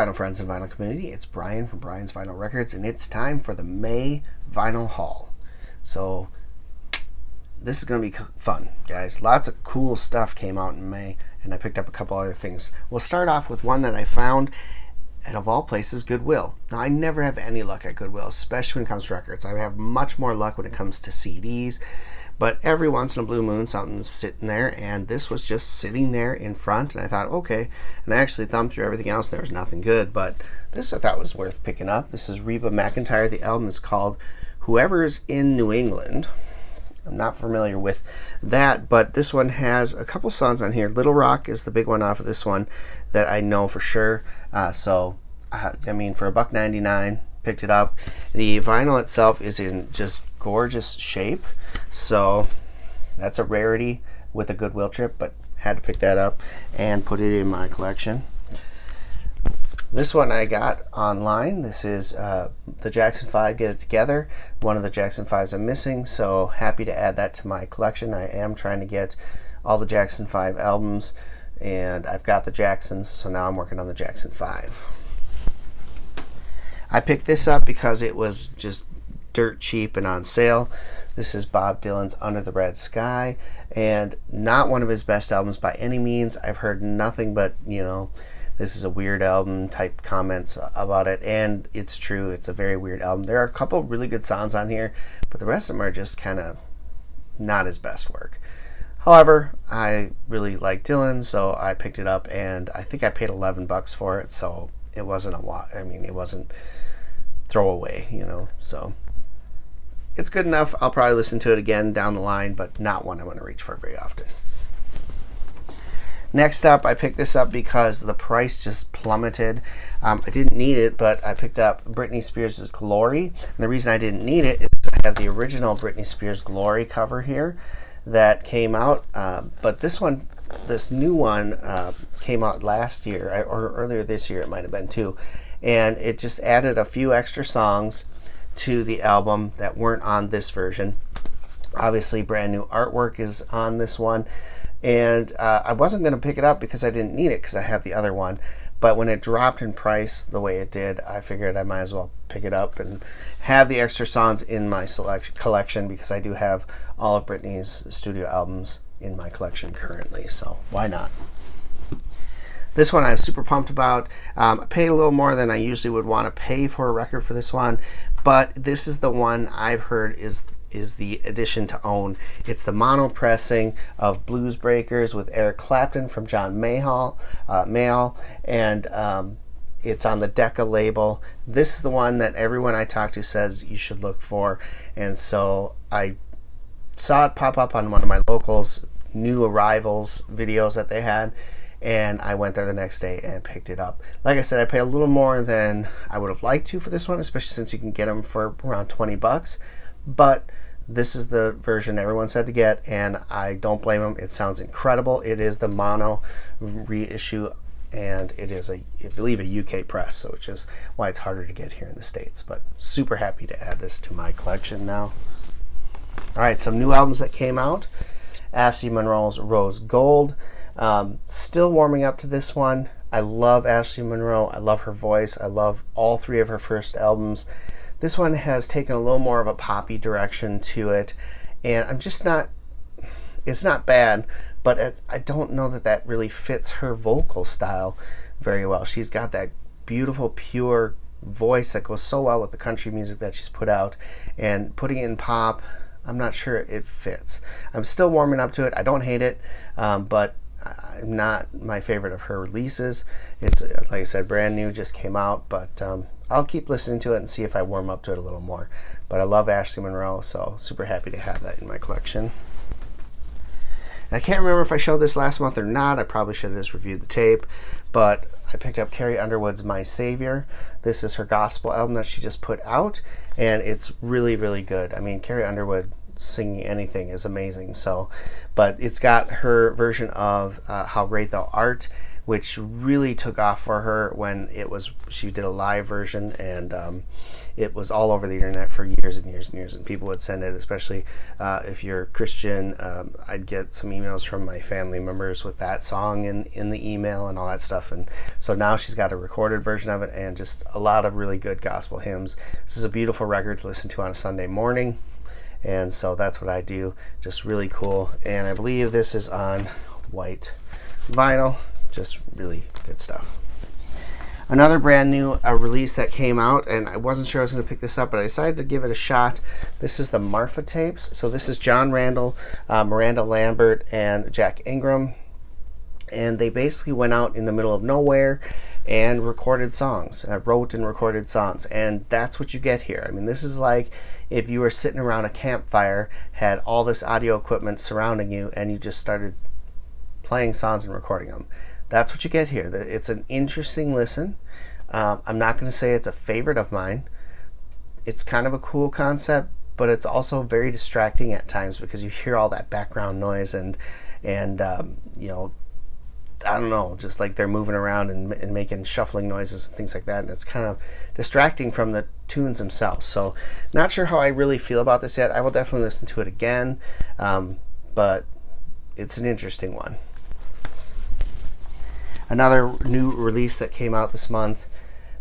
vinyl friends and vinyl community. It's Brian from Brian's Vinyl Records, and it's time for the May Vinyl Haul. So this is going to be fun, guys. Lots of cool stuff came out in May, and I picked up a couple other things. We'll start off with one that I found at, of all places, Goodwill. Now, I never have any luck at Goodwill, especially when it comes to records. I have much more luck when it comes to CDs. But every once in a blue moon, something's sitting there, and this was just sitting there in front, and I thought, okay. And I actually thumbed through everything else, and there was nothing good, but this I thought was worth picking up. This is Reba McEntire. The album is called Whoever's in New England. I'm not familiar with that, but this one has a couple songs on here. Little Rock is the big one off of this one that I know for sure. For $1.99, picked it up. The vinyl itself is in just gorgeous shape, so that's a rarity with a Goodwill trip, but had to pick that up and put it in my collection. This one I got online. This is the Jackson 5 Get It Together. One of the Jackson 5s I'm missing, so happy to add that to my collection. I am trying to get all the Jackson 5 albums, and I've got the Jacksons, so now I'm working on the Jackson 5. I picked this up because it was just dirt cheap and on sale. This is Bob Dylan's Under the Red Sky, and not one of his best albums by any means. I've heard nothing but, this is a weird album type comments about it, and it's true. It's a very weird album. There are a couple really good songs on here, but the rest of them are just kind of not his best work. However, I really like Dylan, so I picked it up, and I think I paid $11 for it, so it wasn't a lot. It wasn't throwaway, so it's good enough. I'll probably listen to it again down the line, but not one I want to reach for very often. Next up, I picked this up because the price just plummeted. I didn't need it, but I picked up Britney Spears' Glory. And the reason I didn't need it is I have the original Britney Spears Glory cover here that came out. But this new one came out last year, or earlier this year it might have been too. And it just added a few extra songs to the album that weren't on this version. Obviously, brand new artwork is on this one, and I wasn't going to pick it up because I didn't need it because I have the other one, but when it dropped in price the way it did, I figured I might as well pick it up and have the extra songs in my collection, because I do have all of Britney's studio albums in my collection currently, so why not? This one I'm super pumped about. I paid a little more than I usually would want to pay for a record for this one, but this is the one I've heard is the edition to own. It's the mono pressing of Blues Breakers with Eric Clapton from John Mayall, and it's on the Decca label. This is the one that everyone I talk to says you should look for, and so I saw it pop up on one of my locals' new arrivals videos that they had, and I went there the next day and picked it up. Like I said, I paid a little more than I would have liked to for this one, especially since you can get them for around $20. But this is the version everyone said to get, and I don't blame them. It sounds incredible. It is the mono reissue, and it is I believe a UK press, so which is why it's harder to get here in the States. But super happy to add this to my collection now. All right, some new albums that came out. Ashley Monroe's Rose Gold. Still warming up to this one. I love Ashley Monroe. I love her voice. I love all three of her first albums. This one has taken a little more of a poppy direction to it, and I'm just not, it's not bad, but I don't know that really fits her vocal style very well. She's got that beautiful, pure voice that goes so well with the country music that she's put out, and putting it in pop, I'm not sure it fits. I'm still warming up to it. I don't hate it, but I'm not my favorite of her releases. It's, like I said, brand new, just came out, but I'll keep listening to it and see if I warm up to it a little more. But I love Ashley Monroe, so super happy to have that in my collection. And I can't remember if I showed this last month or not. I probably should have just reviewed the tape, but I picked up Carrie Underwood's My Savior. This is her gospel album that she just put out, and it's really, really good. I mean, Carrie Underwood singing anything is amazing. So, but it's got her version of How Great Thou Art, which really took off for her when she did a live version, and it was all over the internet for years and years and years, and people would send it, especially if you're Christian. I'd get some emails from my family members with that song in the email and all that stuff, and so now she's got a recorded version of it and just a lot of really good gospel hymns. This is a beautiful record to listen to on a Sunday morning, and so that's what I do. Just really cool, and I believe this is on white vinyl. Just really good stuff. Another brand new release that came out, and I wasn't sure I was going to pick this up, but I decided to give it a shot. This is the Marfa Tapes. So this is John Randall, Miranda Lambert, and Jack Ingram. And they basically went out in the middle of nowhere and recorded songs, wrote and recorded songs. And that's what you get here. I mean, this is like if you were sitting around a campfire, had all this audio equipment surrounding you, and you just started playing songs and recording them. That's what you get here. It's an interesting listen. I'm not going to say it's a favorite of mine. It's kind of a cool concept, but it's also very distracting at times because you hear all that background noise and you know, I don't know, just like they're moving around and making shuffling noises and things like that, and it's kind of distracting from the tunes themselves. So not sure how I really feel about this yet. I will definitely listen to it again, but it's an interesting one. Another new release that came out this month,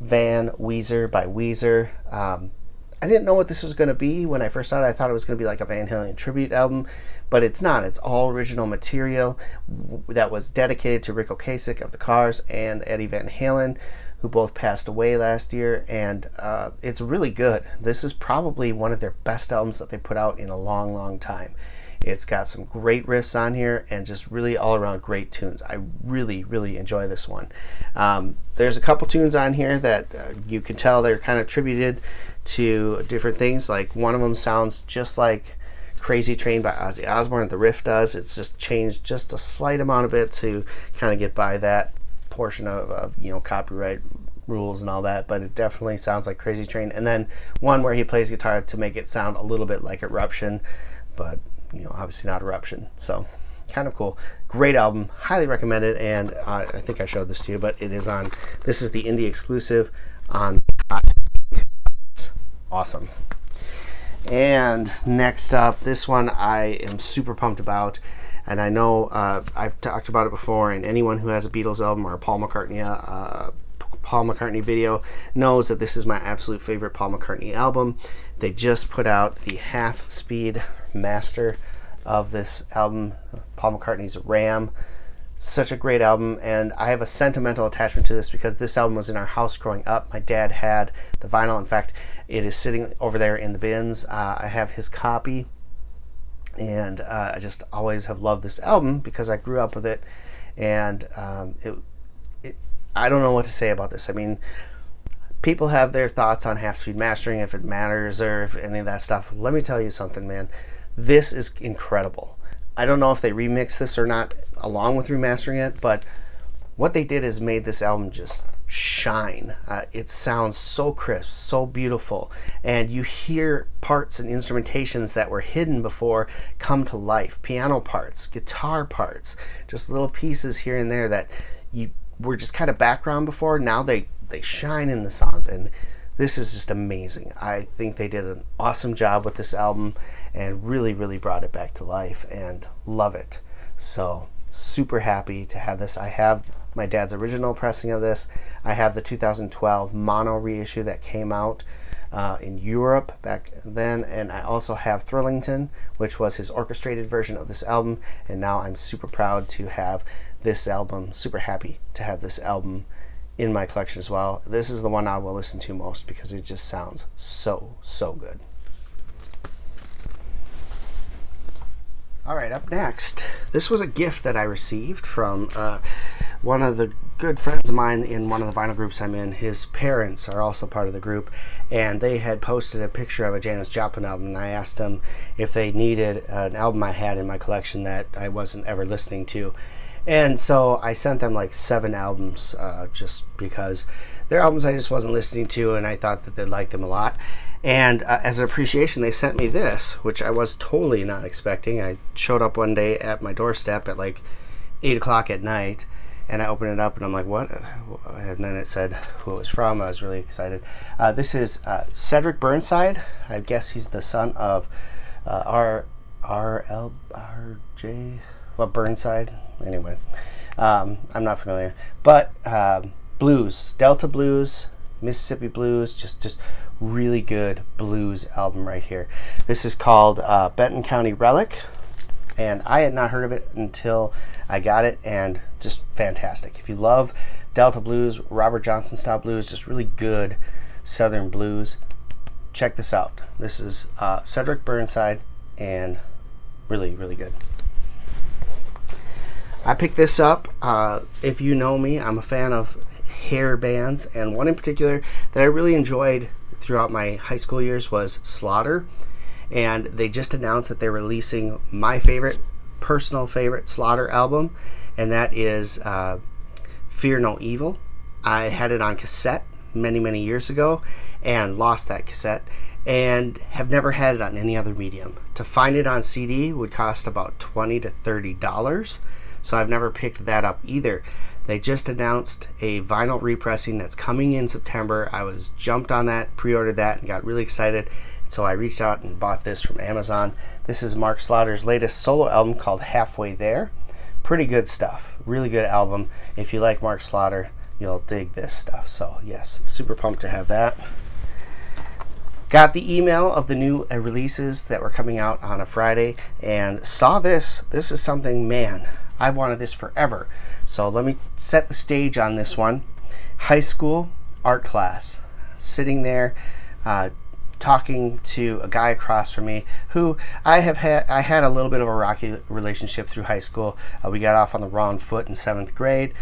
Van Weezer by Weezer. I didn't know what this was going to be when I first saw it. I thought it was going to be like a Van Halen tribute album, but it's not. It's all original material that was dedicated to Rick Ocasek of the Cars and Eddie Van Halen, who both passed away last year, and it's really good. This is probably one of their best albums that they put out in a long, long time. It's got some great riffs on here and just really all around great tunes. I really, really enjoy this one. There's a couple tunes on here that you can tell they're kind of attributed to different things. Like one of them sounds just like Crazy Train by Ozzy Osbourne. The riff does. It's just changed just a slight amount of it to kind of get by that portion of you know, copyright rules and all that, but it definitely sounds like Crazy Train. And then one where he plays guitar to make it sound a little bit like Eruption, but you know, obviously not Eruption. So kind of cool. Great album, highly recommended. And I think I showed this to you, but it is on, this is the indie exclusive on awesome. And next up, this one I am super pumped about, and I know I've talked about it before, and anyone who has a Beatles album or a Paul McCartney video knows that this is my absolute favorite Paul McCartney album. They just put out the half-speed master of this album, Paul McCartney's Ram. Such a great album, and I have a sentimental attachment to this because this album was in our house growing up. My dad had the vinyl. In fact, it is sitting over there in the bins. I have his copy, and I just always have loved this album because I grew up with it, and I don't know what to say about this. I mean, people have their thoughts on half-speed mastering, if it matters or if any of that stuff. Let me tell you something, man. This is incredible. I don't know if they remixed this or not along with remastering it, but what they did is made this album just shine. It sounds so crisp, so beautiful, and you hear parts and instrumentations that were hidden before come to life. Piano parts, guitar parts, just little pieces here and there that you were just kind of background before. Now they shine in the songs, and this is just amazing. I think they did an awesome job with this album and really, really brought it back to life, and love it. So super happy to have this. I have my dad's original pressing of this. I have the 2012 mono reissue that came out in Europe back then, and I also have Thrillington, which was his orchestrated version of this album, and now I'm super proud to have this album, super happy to have this album in my collection as well. This is the one I will listen to most because it just sounds so, so good. Alright, up next, this was a gift that I received from one of the good friends of mine in one of the vinyl groups I'm in. His parents are also part of the group, and they had posted a picture of a Janis Joplin album, and I asked them if they needed an album I had in my collection that I wasn't ever listening to. And so I sent them like 7 albums just because they're albums I just wasn't listening to, and I thought that they'd like them a lot. And as an appreciation, they sent me this, which I was totally not expecting. I showed up one day at my doorstep at like 8 o'clock at night, and I opened it up and I'm like, what? And then it said who it was from. I was really excited. This is Cedric Burnside. I guess he's the son of R.L.R.J. Well, Burnside. Anyway, I'm not familiar. But blues, Delta blues, Mississippi blues, just really good blues album right here. This is called Benton County Relic, and I had not heard of it until I got it, and just fantastic. If you love Delta blues, Robert Johnson style blues, just really good Southern blues, check this out. This is Cedric Burnside, and really, really good. I picked this up. If you know me, I'm a fan of hair bands, and one in particular that I really enjoyed throughout my high school years was Slaughter, and they just announced that they're releasing my personal favorite Slaughter album, and that is Fear No Evil. I had it on cassette many years ago and lost that cassette, and have never had it on any other medium. To find it on CD would cost about $20 to $30, so I've never picked that up either. They just announced a vinyl repressing that's coming in September. I was jumped on that, pre-ordered that, and got really excited. So I reached out and bought this from Amazon. This is Mark Slaughter's latest solo album called Halfway There. Pretty good stuff. Really good album. If you like Mark Slaughter, you'll dig this stuff. So yes, super pumped to have that. Got the email of the new releases that were coming out on a Friday, and saw this. This is something, man, I wanted this forever. So let me set the stage on this one. High school art class. Sitting there talking to a guy across from me who I had a little bit of a rocky relationship through high school. We got off on the wrong foot in 7th grade.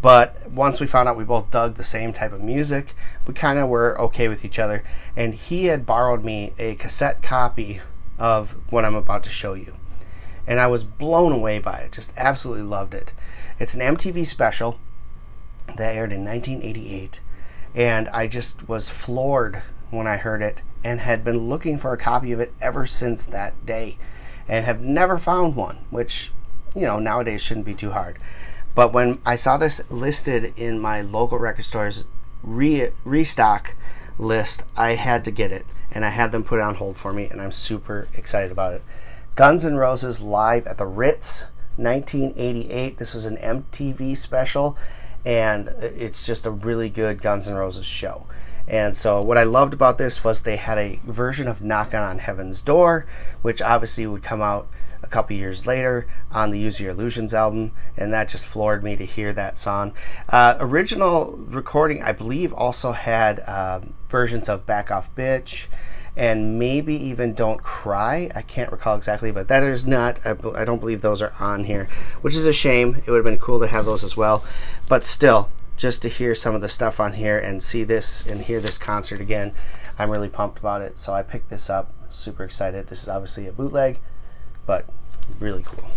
But once we found out we both dug the same type of music, we kind of were okay with each other. And he had borrowed me a cassette copy of what I'm about to show you. And I was blown away by it. Just absolutely loved it. It's an MTV special that aired in 1988. And I just was floored when I heard it, and had been looking for a copy of it ever since that day, and have never found one, which, nowadays shouldn't be too hard. But when I saw this listed in my local record store's restock list, I had to get it, and I had them put it on hold for me, and I'm super excited about it. Guns N' Roses Live at the Ritz, 1988. This was an MTV special, and it's just a really good Guns N' Roses show. And so what I loved about this was they had a version of Knockin' on Heaven's Door, which obviously would come out a couple years later on the Use Your Illusions album, and that just floored me to hear that song. Original recording, I believe, also had versions of Back Off Bitch, and maybe even Don't Cry. I can't recall exactly, but that is not, I don't believe those are on here, which is a shame. It would have been cool to have those as well. But still, just to hear some of the stuff on here and see this and hear this concert again, I'm really pumped about it. So I picked this up, super excited. This is obviously a bootleg, but really cool.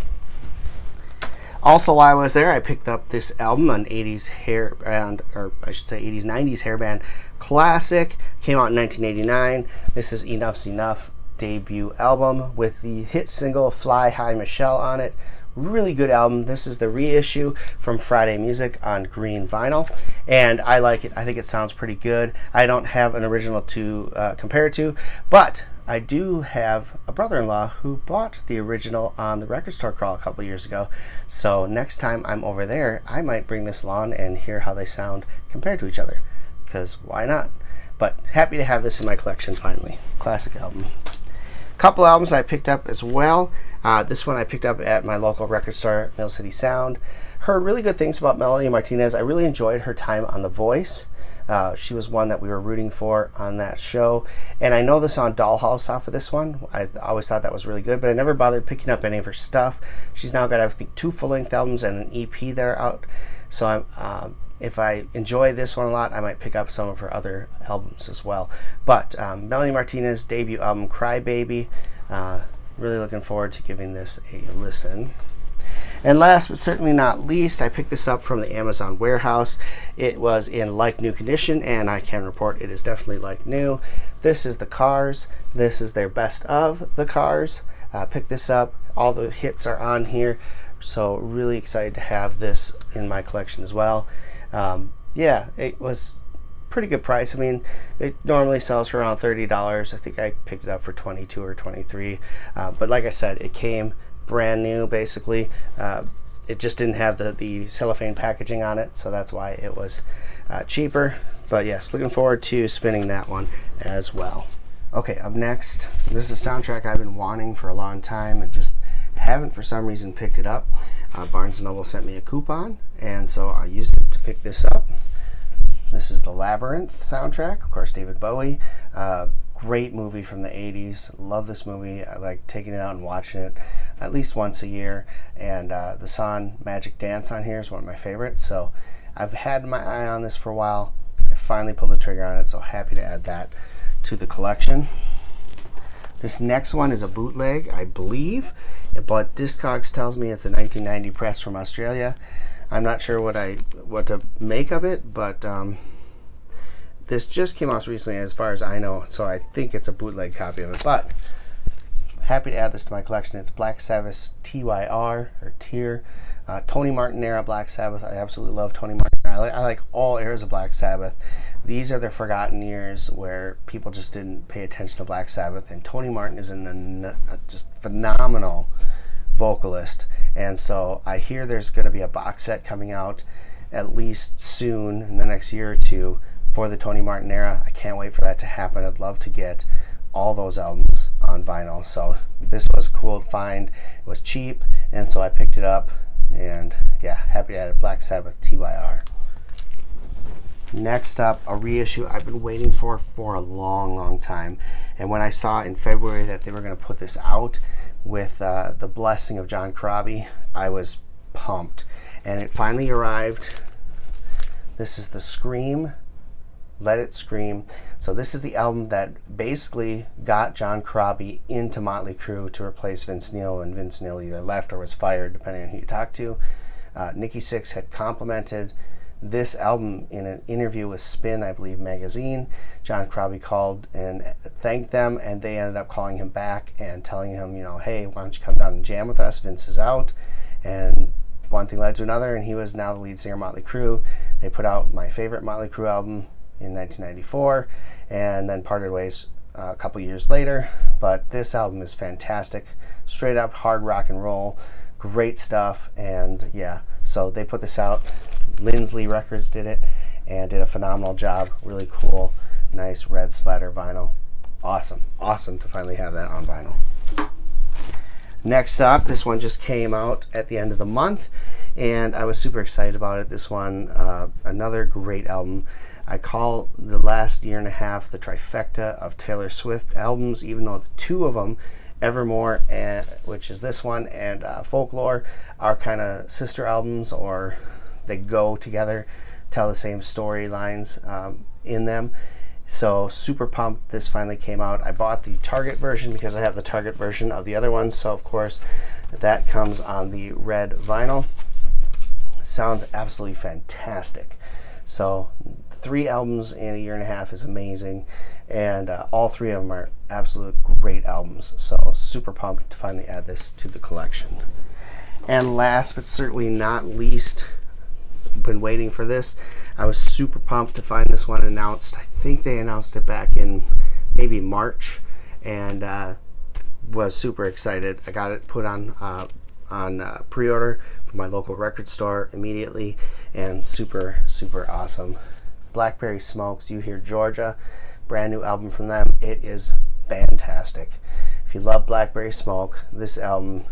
Also, while I was there, I picked up this album, an 80s hair band, or I should say 80s, 90s hair band classic. Came out in 1989. This is Enough's Enough debut album with the hit single Fly High Michelle on it. Really good album. This is the reissue from Friday Music on green vinyl, and I like it. I think it sounds pretty good. I don't have an original to compare it to, but I do have a brother-in-law who bought the original on the record store crawl a couple years ago. So next time I'm over there, I might bring this along and hear how they sound compared to each other, because why not? But happy to have this in my collection finally. Classic album. Couple albums I picked up as well. This one I picked up at my local record store, Mill City Sound. Heard really good things about Melanie Martinez. I really enjoyed her time on The Voice. She was one that we were rooting for on that show. And I know the song Dollhouse off of this one. I always thought that was really good, but I never bothered picking up any of her stuff. She's now got, I think, 2 full-length albums and an EP that are out. So if I enjoy this one a lot, I might pick up some of her other albums as well. But Melanie Martinez debut album, Cry Baby. Really looking forward to giving this a listen. And last but certainly not least, I picked this up from the Amazon warehouse. It was in like new condition, and I can report it is definitely like new. This is The Cars. This is their best of The Cars. Pick this up. All the hits are on here. So really excited to have this in my collection as well. Yeah, it was pretty good price. I mean, it normally sells for around $30. I think I picked it up for 22 or 23. But like I said, it came brand new basically. It just didn't have the cellophane packaging on it, so that's why it was cheaper. But yes, looking forward to spinning that one as well. Okay, up next, this is a soundtrack I've been wanting for a long time and just haven't for some reason picked it up. Barnes & Noble sent me a coupon, and so I used it to pick this up. This is the Labyrinth soundtrack, of course, David Bowie. Great movie from the 80s. Love this movie. I like taking it out and watching it at least once a year. And the song Magic Dance on here is one of my favorites. So I've had my eye on this for a while. I finally pulled the trigger on it, so happy to add that to the collection. This next one is a bootleg, I believe, but Discogs tells me it's a 1990 press from Australia. I'm not sure what to make of it, but this just came out recently as far as I know, so I think it's a bootleg copy of it. But happy to add this to my collection. It's Black Sabbath's TYR, or Tier. Tony Martin era Black Sabbath. I absolutely love Tony Martin. I like all eras of Black Sabbath. These are the forgotten years where people just didn't pay attention to Black Sabbath, and Tony Martin is a just phenomenal vocalist. And so I hear there's going to be a box set coming out at least soon in the next year or two for the Tony Martin era. I can't wait for that to happen. I'd love to get all those albums on vinyl. So this was cool to find. It was cheap, and so I picked it up. And yeah, happy to add it. Black Sabbath TYR. Next up, a reissue I've been waiting for a long time. And when I saw in February that they were going to put this out with the blessing of John Corabi, I was pumped. And it finally arrived. This is the Scream, Let It Scream. So this is the album that basically got John Corabi into Motley Crue to replace Vince Neil, and Vince Neil either left or was fired, depending on who you talk to. Nikki Sixx had complimented this album in an interview with Spin, I believe, magazine. John Corabi called and thanked them, and they ended up calling him back and telling him, hey, why don't you come down and jam with us? Vince is out. And one thing led to another, and he was now the lead singer of Motley Crue. They put out my favorite Motley Crue album in 1994, and then parted ways a couple years later. But this album is fantastic. Straight up hard rock and roll. Great stuff. And yeah, so they put this out. Lindsley Records did it and did a phenomenal job. Really cool, nice red splatter vinyl. Awesome to finally have that on vinyl. Next up, this one just came out at the end of the month, and I was super excited about it. This one, another great album. I call the last year and a half the trifecta of Taylor Swift albums, even though the two of them, Evermore, which is this one, and Folklore, are kind of sister albums, or they go together, tell the same storylines in them. So super pumped this finally came out. I bought the Target version because I have the Target version of the other ones, so of course that comes on the red vinyl. Sounds absolutely fantastic. So 3 albums in a year and a half is amazing, and all 3 of them are absolute great albums. So super pumped to finally add this to the collection. And last but certainly not least, been waiting for this. I was super pumped to find this one announced. I think they announced it back in maybe March, and was super excited. I got it put on pre-order from my local record store immediately, and super awesome. Blackberry Smoke's You Hear Georgia, brand new album from them. It is fantastic. If you love Blackberry Smoke, this album,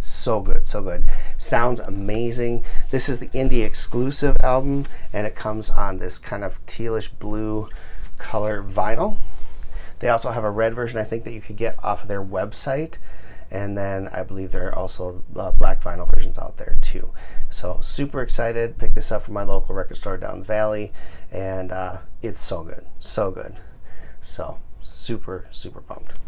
so good. Sounds amazing. This is the indie exclusive album, and it comes on this kind of tealish blue color vinyl. They also have a red version, I think, that you could get off of their website, and then I believe there are also black vinyl versions out there too. So super excited. Picked this up from my local record store down the valley, and it's so good. So super pumped.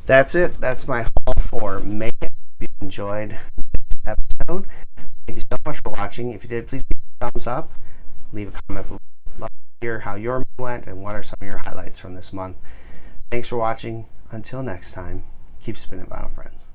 That's it. That's my haul for May. If you enjoyed this episode, thank you so much for watching. If you did, please give a thumbs up, leave a comment below. Love to hear how your month went and what are some of your highlights from this month. Thanks for watching. Until next time, keep spinning vinyl, friends.